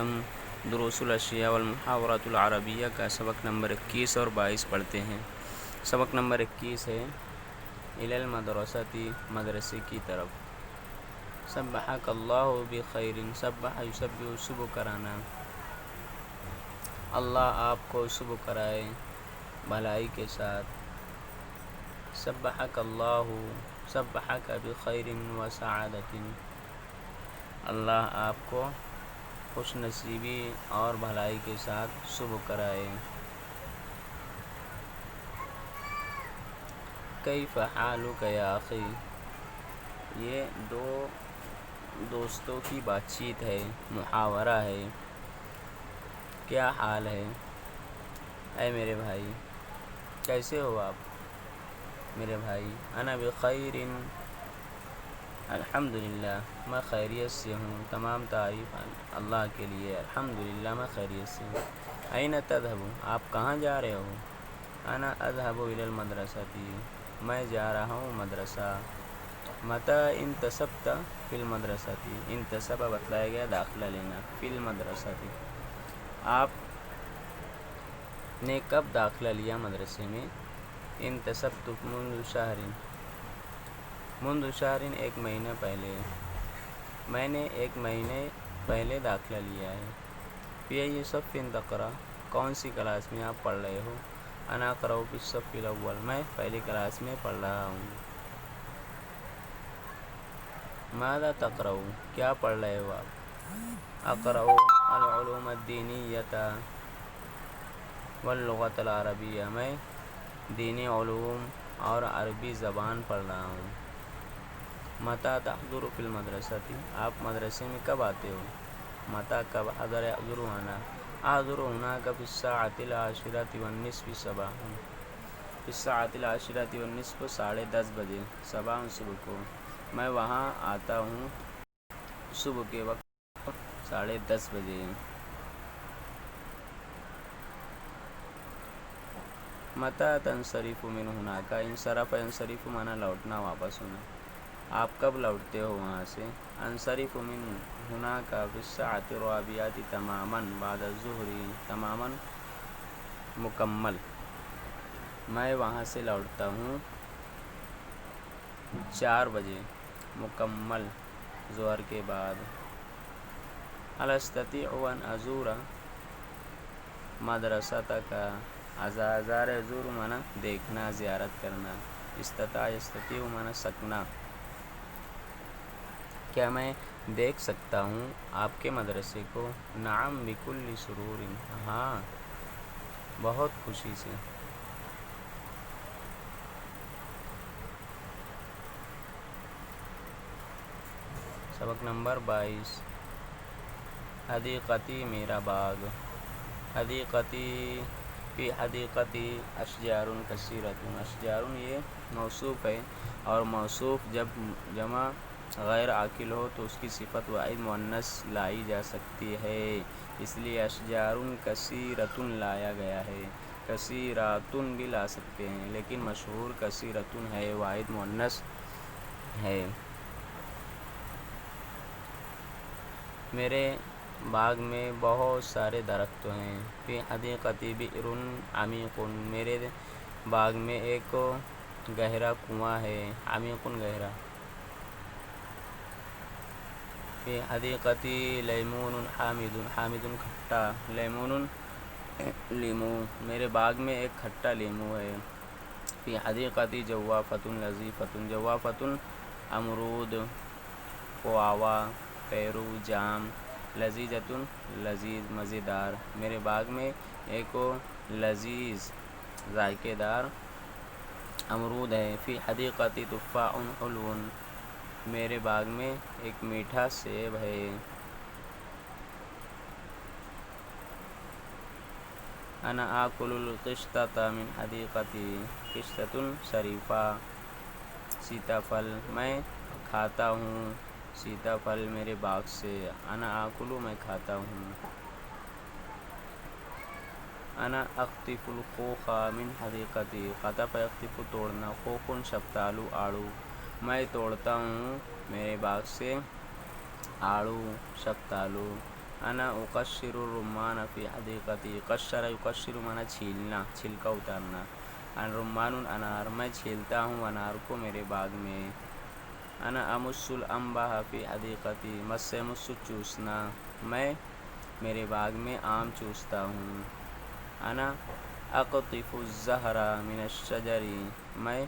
ہم دروس الاشیاء والمحاورات العربیہ کا سبق نمبر 21 اور 22 پڑھتے ہیں۔ سبق نمبر 21 ہے الی المدرسۃ، مدرسے کی طرف۔ سبحک اللہ بخیر، سبح یسبح صبح کرانا، اللہ آپ کو صبح کرائے بھلائی کے ساتھ۔ سبحک اللہ، سبحک بخیر و سعادت، اللہ آپ کو خوش نصیبی اور بھلائی کے ساتھ صبح کرائے۔ کیف حالک یا اخی، یہ دو دوستوں کی بات چیت ہے، محاورہ ہے۔ کیا حال ہے اے میرے بھائی، کیسے ہو آپ میرے بھائی؟ انا بخیر، الحمدللہ، میں خیریت سے ہوں، تمام تعریف اللہ کے لیے، الحمدللہ میں خیریت سے ہوں۔ این تذهب، آپ کہاں جا رہے ہو؟ انا اذهب الی المدرسۃ، میں جا رہا ہوں مدرسہ۔ متی انتصبت فی المدرسۃ، انتصب بتلایا گیا داخلہ لینا، فی المدرسۃ، آپ نے کب داخلہ لیا مدرسے میں؟ انتصبت منذ شہر، منذ شہر، ایک مہینہ پہلے، میں نے ایک مہینے پہلے داخلہ لیا ہے۔ فی ای صف تقرأ، کون سی کلاس میں آپ پڑھ رہے ہو؟ انا اقرأ فی الصف الاول، میں پہلی کلاس میں پڑھ رہا ہوں۔ ماذا تقرأ، کیا پڑھ رہے ہو آپ؟ اقرأ العلوم الدینیۃ واللغۃ العربیہ، میں دینی علوم اور عربی زبان پڑھ رہا ہوں۔ متی تحضر فی المدرسۃ، آپ مدرسے میں کب آتے ہو؟ متی کب، حضر یحضر آنا، احضر هناك فی الساعة العاشرة والنصف صباحا، فی الساعة العاشرة والنصف، 10:30 بجے، صباحا صبح کو، میں وہاں آتا ہوں صبح کے وقت 10:30 بجے۔ متی تنصرف من هناك، انصرف ینصرف مانا لوٹنا، واپس ہونا، آپ کب لوٹتے ہو وہاں سے؟ انصرف من هناك فی الساعة الرابعة تماما بعد الظہر، تماما مکمل، میں وہاں سے لوٹتا ہوں 4 بجے مکمل ظہر کے بعد۔ هل استطيع ان ازور مدرستک، ازار یزور مانا دیکھنا، زیارت کرنا، استطاع یستطیع مانا سکنا، کیا میں دیکھ سکتا ہوں آپ کے مدرسے کو؟ نعم بکل سرور، ہاں بہت خوشی سے۔ سبق نمبر 22، حدیقتی، میرا باغ۔ حدیقتی، فی حدیقتی اشجار کثیرۃ، اشجار یہ موصوف ہے، اور موصوف جب جمع غیر عاقل ہو تو اس کی صفت واحد مؤنث لائی جا سکتی ہے، اس لیے اشجار کثیرۃ لایا گیا ہے۔ کثیرات بھی لا سکتے ہیں، لیکن مشہور کثیرۃ ہے، واحد مؤنث ہے۔ میرے باغ میں بہت سارے درخت ہیں۔ فی حدیقتی بئر عمیق، میرے باغ میں ایک گہرا کنواں ہے، عمیق گہرا۔ فی حدیقتی لیمون حامض، حامض کھٹا، لیمون لیمو، میرے باغ میں ایک کھٹا لیمو ہے۔ فی حدیقتی جوافۃ لذیذۃ، جوافۃ امرود، گواوا، پیرو، جام، لذیذۃ لذیذ مزیدار، میرے باغ میں ایک لذیذ ذائقے دار امرود ہے۔ فی حدیقتی تفاح حلو، میرے باغ میں ایک میٹھا سیب ہے۔ انا آکل القشطۃ من حدیقتی، قشطۃ شریفہ، سیتا پھل، میں کھاتا ہوں سیتا پھل میرے باغ سے۔ انا آکل، میں کھاتا ہوں۔ انا اقطف الخوخ من حدیقتی، قطف یقطف توڑنا، خوخ شفتالو، آڑو، میں توڑتا ہوں میرے باغ سے آڑو، شفتالو۔ انا اقشر الرمان فی حدیقتی، قشر یقشر مانا چھیلنا، چھلکا اتارنا، الرمان انار، میں چھیلتا ہوں انار کو میرے باغ میں، انا امس الانبا فی حدیقتی، مس یمس چوسنا، میں میرے باغ میں آم چوستا ہوں، انا اقطف الزہر من الشجر، میں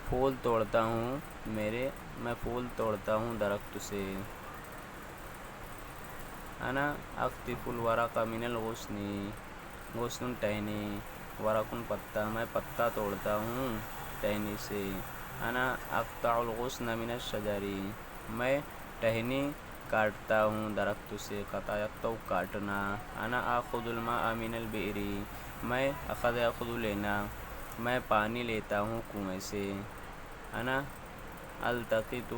پھول توڑتا ہوں میں پھول توڑتا ہوں درخت سے، انا اقطف الورق من الغصن، غصن ٹہنی، ورق پتا، میں پتا توڑتا ہوں ٹہنی سے، انا اقطع الغصن من الشجر، میں ٹہنی کاٹتا ہوں درخت سے، قطع یقطع کاٹنا، انا آخذ الماء من البئر، میں اخذ یاخذ لینا، میں پانی لیتا ہوں کنویں سے، انا التقط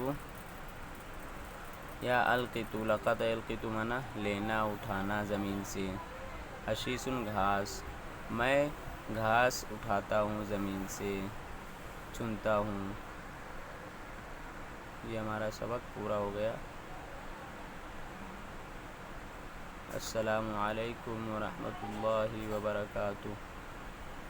یا القط، لقط یلقط مانا لینا اٹھانا زمین سے، حشیش گھاس، میں گھاس اٹھاتا ہوں زمین سے، چنتا ہوں۔ یہ ہمارا سبق پورا ہو گیا۔ السلام علیکم ورحمۃ اللہ وبرکاتہ۔